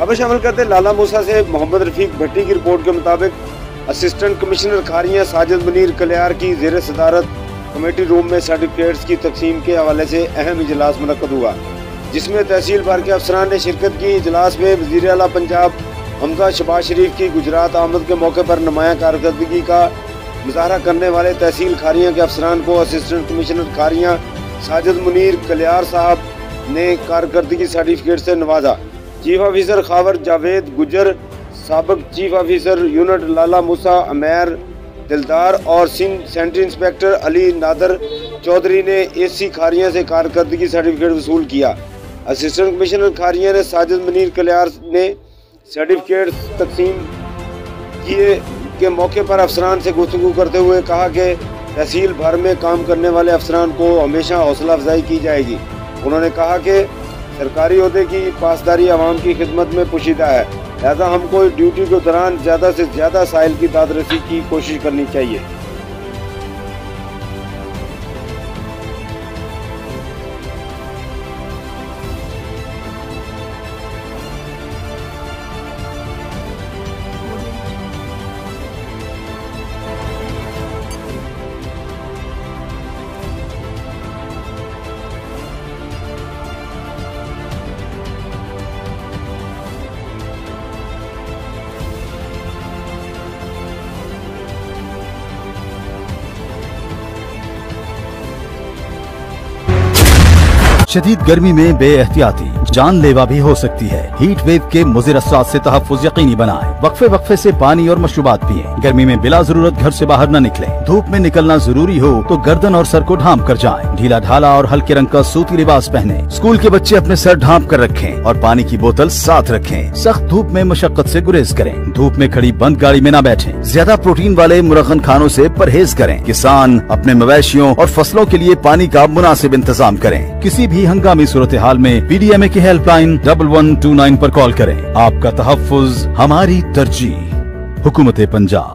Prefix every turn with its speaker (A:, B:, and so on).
A: खबर शामिल करते लाला मूसा से मोहम्मद रफीक भट्टी की रिपोर्ट के मुताबिक असिस्टेंट कमिश्नर खारियां साजिद मुनीर कलियार की ज़ेर सदारत कमेटी रूम में सर्टिफिकेट्स की तकसीम के हवाले से अहम इजलास मुनक्कद हुआ, जिसमें तहसील भर के अफसरान ने शिरकत की। इजलास में वज़ीर आला पंजाब हमजा शहबाज शरीफ की गुजरात आमद के मौके पर नुमायां कारकर्दगी का मुजाहरा करने वाले तहसील खारियां के अफसरान को असिस्टेंट कमिश्नर खारियां साजिद मुनीर कलियार साहब ने कारकर्दगी सर्टिफिकेट से नवाजा। चीफ ऑफिसर खावर जावेद गुजर, साबिक चीफ ऑफिसर यूनिट लाला मूसा अमेर दिलदार और सेंट्री इंस्पेक्टर अली नादर चौधरी ने एसी खारियां से कारकर्दगी सर्टिफिकेट वसूल किया। असिस्टेंट कमिश्नर खारियां ने साजिद मुनीर कलियार ने सर्टिफिकेट तकसीम किए के मौके पर अफसरान से गुफ्तगू करते हुए कहा कि तहसील भर में काम करने वाले अफसरान को हमेशा हौसला अफजाई की जाएगी। उन्होंने कहा कि सरकारी ओहदे की पासदारी आवाम की खिदमत में पोशीदा है, लिहाजा हमको ड्यूटी के दौरान ज़्यादा से ज़्यादा साइल की दादरसी की कोशिश करनी चाहिए।
B: शदीद गर्मी में बेएहतियाती जानलेवा भी हो सकती है। हीट वेव के मुज़िर असरात से तहफ़्फ़ुज़ यकीनी बनाएं। वक्फे वक्फे से पानी और मशरूबात पिएं। गर्मी में बिला जरूरत घर से बाहर न निकलें। धूप में निकलना जरूरी हो तो गर्दन और सर को ढांप कर जाएं। ढीला ढाला और हल्के रंग का सूती लिबास पहने। स्कूल के बच्चे अपने सर ढांप कर रखें और पानी की बोतल साथ रखें। सख्त धूप में मशक्कत से गुरेज करें। धूप में खड़ी बंद गाड़ी में न बैठें। ज्यादा प्रोटीन वाले मुरगन खानों से परहेज करें। किसान अपने मवेशियों और फसलों के लिए पानी का मुनासिब इंतजाम करें। किसी भी हंगामी सूरत हाल में PDMA की हेल्पलाइन 1129 पर कॉल करें। आपका तहफ़्फ़ुज़ हमारी तरजीह। हुकूमत पंजाब।